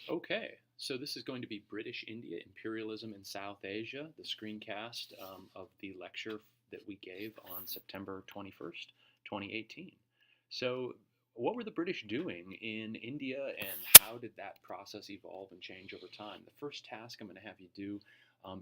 Okay, so this is going to be British India, Imperialism in South Asia, the screencast of the lecture that we gave on September 21st, 2018. So, what were the British doing in India and how did that process evolve and change over time? The first task I'm going to have you do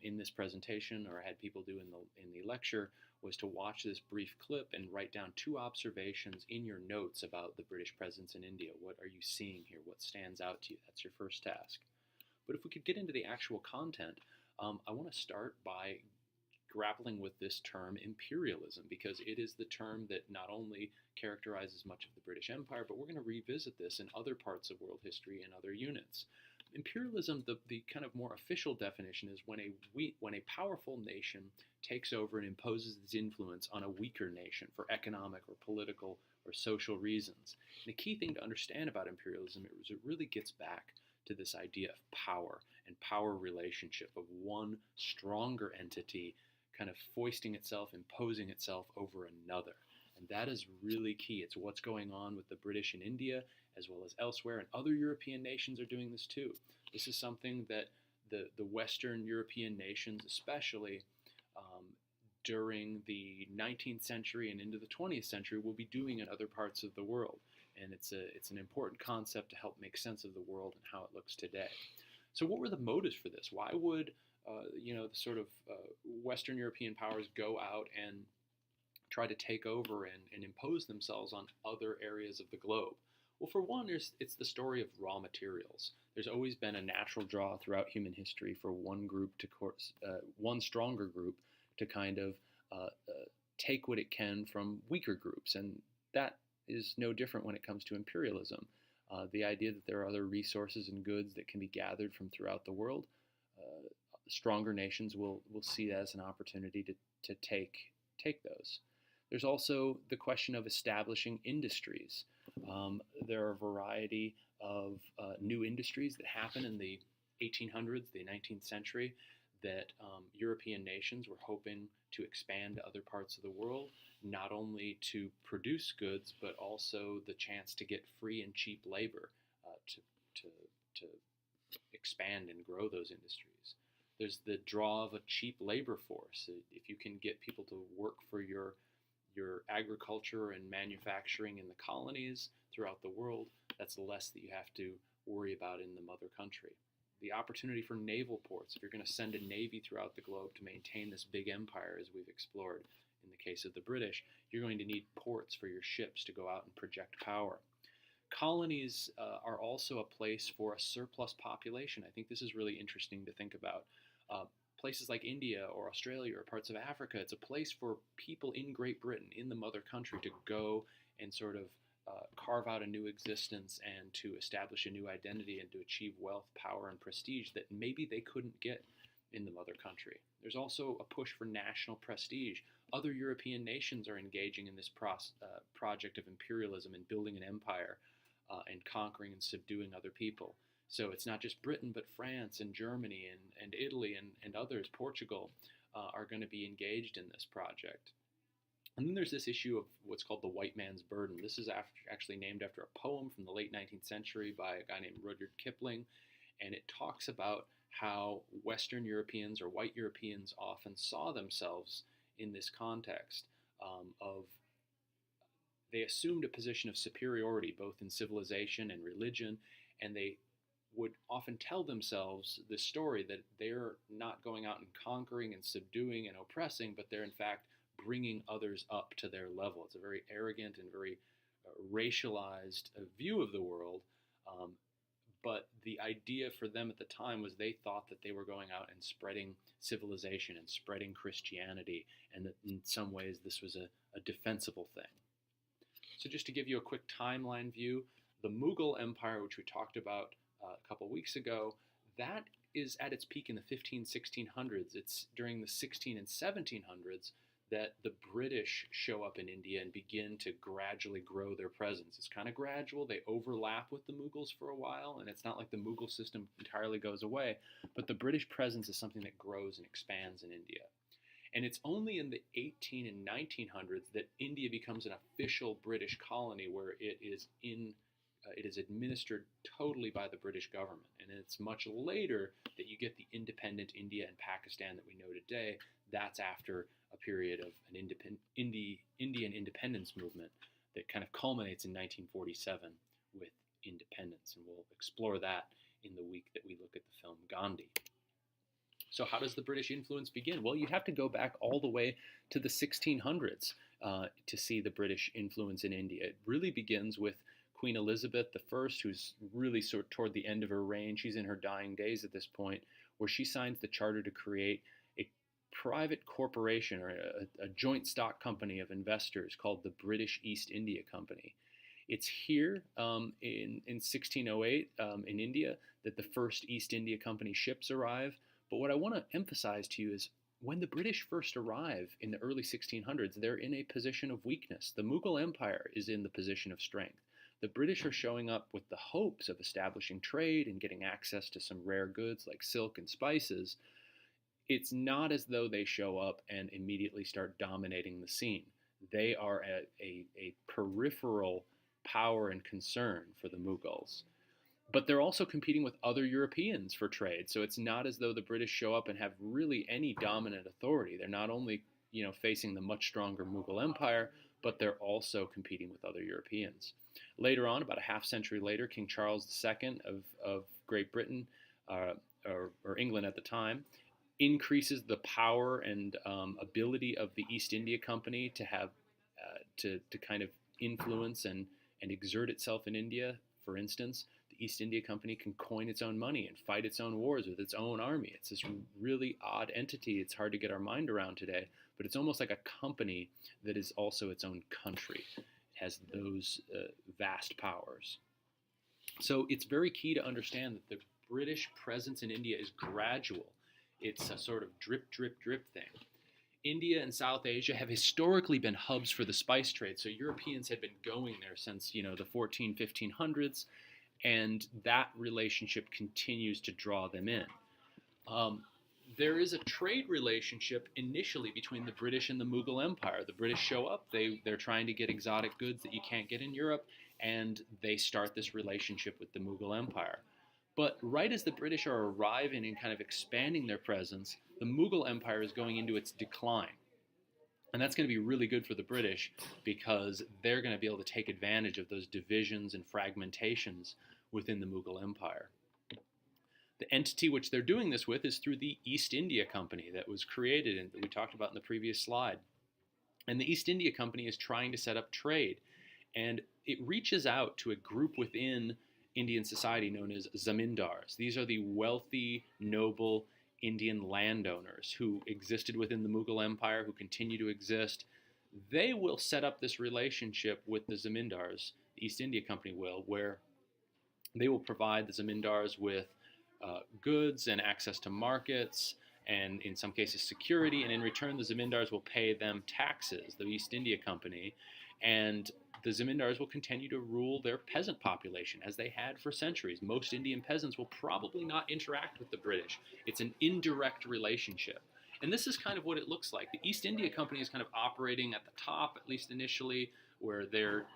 in this presentation, or I had people do in the lecture, was to watch this brief clip and write down two observations in your notes about the British presence in India. What are you seeing here? What stands out to you? That's your first task. But if we could get into the actual content, I want to start by grappling with this term imperialism because it is the term that not only characterizes much of the British Empire, but we're going to revisit this in other parts of world history and other units. Imperialism, the kind of more official definition, is when a powerful nation takes over and imposes its influence on a weaker nation for economic or political or social reasons. And the key thing to understand about imperialism is it really gets back to this idea of power and power relationship of one stronger entity kind of foisting itself, imposing itself over another. And that is really key. It's what's going on with the British in India as well as elsewhere, and other European nations are doing this too. This is something that the Western European nations, especially during the 19th century and into the 20th century, will be doing in other parts of the world. And it's an important concept to help make sense of the world and how it looks today. So, what were the motives for this? Why would the sort of Western European powers go out and try to take over and impose themselves on other areas of the globe? Well, for one, it's the story of raw materials. There's always been a natural draw throughout human history for one group one stronger group to kind of take what it can from weaker groups, and that is no different when it comes to imperialism. The idea that there are other resources and goods that can be gathered from throughout the world, stronger nations will see that as an opportunity to take those. There's also the question of establishing industries. There are a variety of new industries that happen in the 1800s, the 19th century, that European nations were hoping to expand to other parts of the world, not only to produce goods, but also the chance to get free and cheap labor to expand and grow those industries. There's the draw of a cheap labor force. If you can get people to work for your agriculture and manufacturing in the colonies throughout the world, that's less that you have to worry about in the mother country. The opportunity for naval ports. If you're going to send a navy throughout the globe to maintain this big empire, as we've explored in the case of the British, you're going to need ports for your ships to go out and project power. Colonies are also a place for a surplus population. I think this is really interesting to think about. Places like India or Australia or parts of Africa, it's a place for people in Great Britain, in the mother country, to go and sort of carve out a new existence and to establish a new identity and to achieve wealth, power, and prestige that maybe they couldn't get in the mother country. There's also a push for national prestige. Other European nations are engaging in this project of imperialism and building an empire and conquering and subduing other people. So it's not just Britain, but France and Germany and Italy and others, Portugal, are going to be engaged in this project. And then there's this issue of what's called the white man's burden. This is actually named after a poem from the late 19th century by a guy named Rudyard Kipling, and it talks about how Western Europeans or white Europeans often saw themselves in this context of they assumed a position of superiority both in civilization and religion, and they would often tell themselves this story that they're not going out and conquering and subduing and oppressing, but they're in fact bringing others up to their level. It's a very arrogant and very racialized view of the world. But the idea for them at the time was they thought that they were going out and spreading civilization and spreading Christianity, and that in some ways this was a defensible thing. So just to give you a quick timeline view, the Mughal Empire, which we talked about a couple weeks ago, that is at its peak in the 1600s. It's during the 16 and 1700s that the British show up in India and begin to gradually grow their presence. It's kind of gradual. They overlap with the Mughals for a while, and it's not like the Mughal system entirely goes away, but the British presence is something that grows and expands in India. And it's only in the 18 and 1900s that India becomes an official British colony where it is in it is administered totally by the British government. And it's much later that you get the independent India and Pakistan that we know today. That's after a period of an Indian independence movement that kind of culminates in 1947 with independence. And we'll explore that in the week that we look at the film Gandhi. So how does the British influence begin? Well, you have to go back all the way to the 1600s to see the British influence in India. It really begins with Queen Elizabeth I, who's really sort of toward the end of her reign. She's in her dying days at this point, where she signs the charter to create a private corporation or a joint stock company of investors called the British East India Company. It's here in 1608 in India that the first East India Company ships arrive. But what I want to emphasize to you is when the British first arrive in the early 1600s, they're in a position of weakness. The Mughal Empire is in the position of strength. The British are showing up with the hopes of establishing trade and getting access to some rare goods like silk and spices. It's not as though they show up and immediately start dominating the scene. They are a peripheral power and concern for the Mughals. But they're also competing with other Europeans for trade. So it's not as though the British show up and have really any dominant authority. They're not only, facing the much stronger Mughal Empire, but they're also competing with other Europeans. Later on, about a half century later, King Charles II of Great Britain, or England at the time, increases the power and ability of the East India Company to have to kind of influence and exert itself in India. For instance, the East India Company can coin its own money and fight its own wars with its own army. It's this really odd entity. It's hard to get our mind around today, but it's almost like a company that is also its own country. It has those vast powers. So it's very key to understand that the British presence in India is gradual. It's a sort of drip, drip, drip thing. India and South Asia have historically been hubs for the spice trade. So Europeans had been going there since, the 1500s, and that relationship continues to draw them in. There is a trade relationship initially between the British and the Mughal Empire. The British show up, they're trying to get exotic goods that you can't get in Europe, and they start this relationship with the Mughal Empire. But right as the British are arriving and kind of expanding their presence, the Mughal Empire is going into its decline. And that's going to be really good for the British because they're going to be able to take advantage of those divisions and fragmentations within the Mughal Empire. The entity which they're doing this with is through the East India Company that was created and that we talked about in the previous slide. And the East India Company is trying to set up trade. And it reaches out to a group within Indian society known as zamindars. These are the wealthy, noble Indian landowners who existed within the Mughal Empire, who continue to exist. They will set up this relationship with the zamindars, the East India Company will, where they will provide the zamindars with goods and access to markets, and in some cases security, and in return the zamindars will pay them taxes, the East India Company, and the zamindars will continue to rule their peasant population as they had for centuries. Most Indian peasants will probably not interact with the British. It's an indirect relationship. And this is kind of what it looks like. The East India Company is kind of operating at the top, at least initially, where they're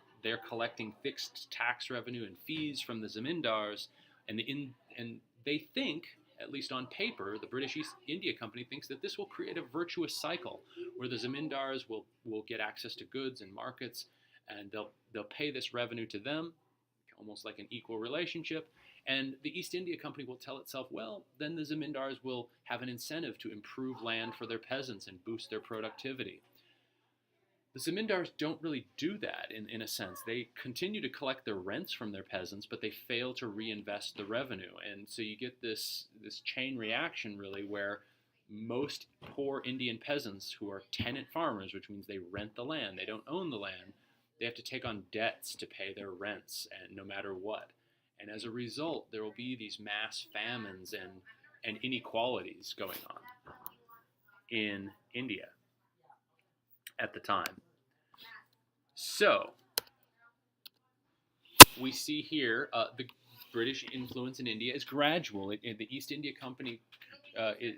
collecting fixed tax revenue and fees from the zamindars, and they think, at least on paper, the British East India Company thinks that this will create a virtuous cycle where the zamindars will get access to goods and markets, and they'll pay this revenue to them, almost like an equal relationship. And the East India Company will tell itself, well, then the zamindars will have an incentive to improve land for their peasants and boost their productivity. The zamindars don't really do that in a sense. They continue to collect their rents from their peasants, but they fail to reinvest the revenue. And so you get this chain reaction, really, where most poor Indian peasants who are tenant farmers, which means they rent the land, they don't own the land, they have to take on debts to pay their rents, and no matter what. And as a result, there will be these mass famines and inequalities going on in India at the time. So, we see here the British influence in India is gradual. The East India Company it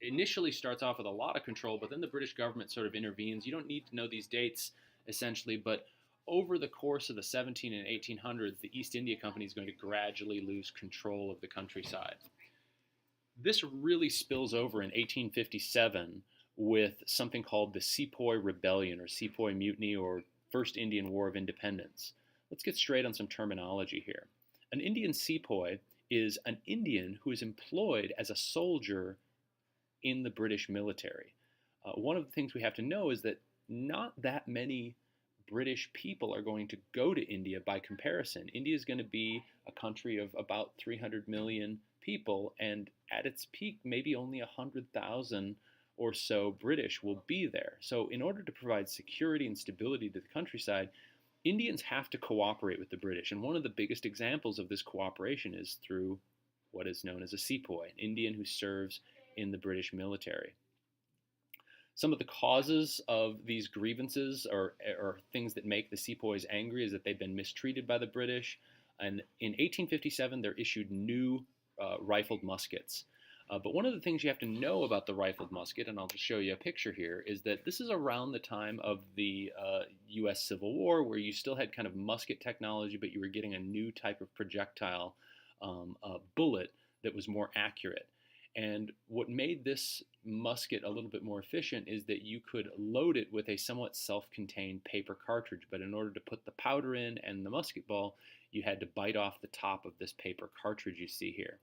initially starts off with a lot of control, but then the British government sort of intervenes. You don't need to know these dates, essentially, but over the course of the 17 and 1800s, the East India Company is going to gradually lose control of the countryside. This really spills over in 1857 with something called the Sepoy Rebellion or Sepoy Mutiny or First Indian War of Independence. Let's get straight on some terminology here. An Indian sepoy is an Indian who is employed as a soldier in the British military. One of the things we have to know is that not that many British people are going to go to India by comparison. India is going to be a country of about 300 million people, and at its peak, maybe only 100,000 or so British will be there. So in order to provide security and stability to the countryside, Indians have to cooperate with the British. And one of the biggest examples of this cooperation is through what is known as a sepoy, an Indian who serves in the British military. Some of the causes of these grievances or things that make the sepoys angry is that they've been mistreated by the British. And in 1857, they're issued new rifled muskets. But one of the things you have to know about the rifled musket, and I'll just show you a picture here, is that this is around the time of the U.S. Civil War, where you still had kind of musket technology, but you were getting a new type of projectile bullet that was more accurate. And what made this musket a little bit more efficient is that you could load it with a somewhat self-contained paper cartridge. But in order to put the powder in and the musket ball, you had to bite off the top of this paper cartridge you see here.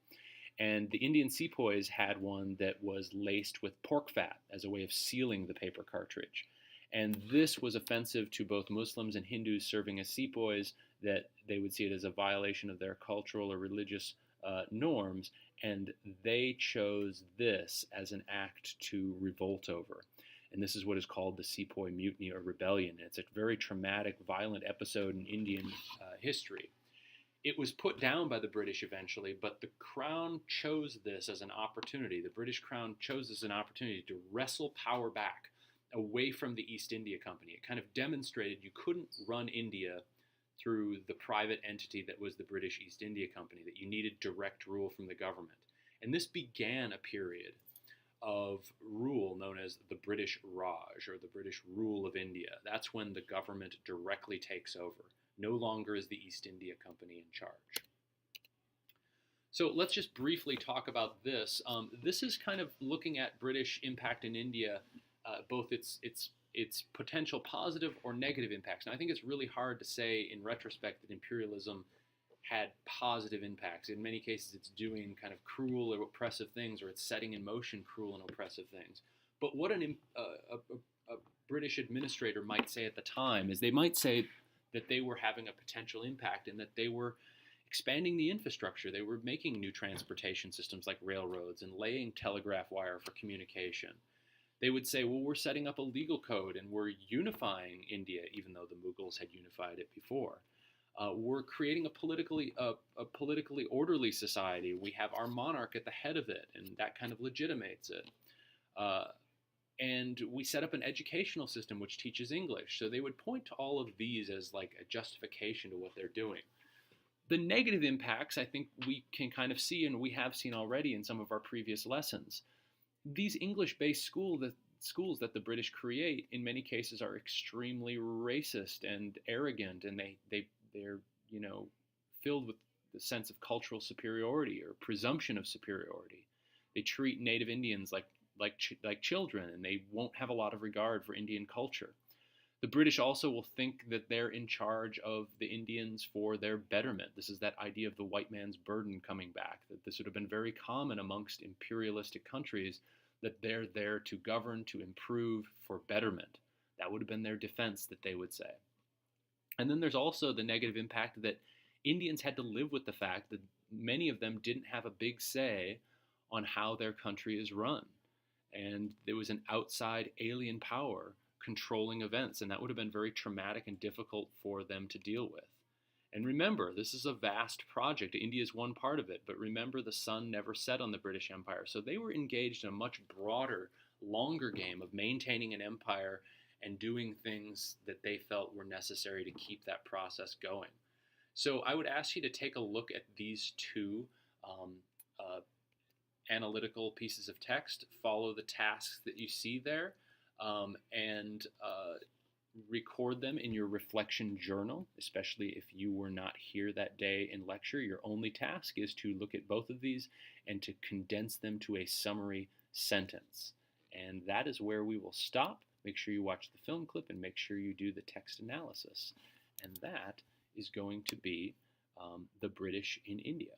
And the Indian sepoys had one that was laced with pork fat as a way of sealing the paper cartridge. And this was offensive to both Muslims and Hindus serving as sepoys, that they would see it as a violation of their cultural or religious norms, and they chose this as an act to revolt over. And this is what is called the Sepoy Mutiny or Rebellion. It's a very traumatic, violent episode in Indian history. It was put down by the British eventually, but the Crown chose this as an opportunity. The British Crown chose this as an opportunity to wrestle power back away from the East India Company. It kind of demonstrated you couldn't run India through the private entity that was the British East India Company, that you needed direct rule from the government. And this began a period of rule known as the British Raj, or the British rule of India. That's when the government directly takes over. No longer is the East India Company in charge. So let's just briefly talk about this. This is kind of looking at British impact in India, both its potential positive or negative impacts. And I think it's really hard to say in retrospect that imperialism had positive impacts. In many cases, it's doing kind of cruel or oppressive things, or it's setting in motion cruel and oppressive things. But what a British administrator might say at the time is they might say that they were having a potential impact and that they were expanding the infrastructure. They were making new transportation systems like railroads and laying telegraph wire for communication. They would say, well, we're setting up a legal code and we're unifying India, even though the Mughals had unified it before. We're creating a politically orderly society. We have our monarch at the head of it, and that kind of legitimates it. And we set up an educational system which teaches English. So they would point to all of these as like a justification to what they're doing. The negative impacts, I think we can kind of see, and we have seen already in some of our previous lessons. These English-based schools that the British create, in many cases, are extremely racist and arrogant, and they're filled with the sense of cultural superiority or presumption of superiority. They treat Native Indians like children, and they won't have a lot of regard for Indian culture. The British also will think that they're in charge of the Indians for their betterment. This is that idea of the white man's burden coming back, that this would have been very common amongst imperialistic countries, that they're there to govern, to improve, for betterment. That would have been their defense, that they would say. And then there's also the negative impact that Indians had to live with the fact that many of them didn't have a big say on how their country is run. And there was an outside alien power controlling events, and that would have been very traumatic and difficult for them to deal with. And remember, this is a vast project. India is one part of it, but remember, the sun never set on the British Empire. So they were engaged in a much broader, longer game of maintaining an empire and doing things that they felt were necessary to keep that process going. So I would ask you to take a look at these two analytical pieces of text, follow the tasks that you see there, and record them in your reflection journal, especially if you were not here that day in lecture. Your only task is to look at both of these and to condense them to a summary sentence. And that is where we will stop. Make sure you watch the film clip and make sure you do the text analysis. And that is going to be the British in India.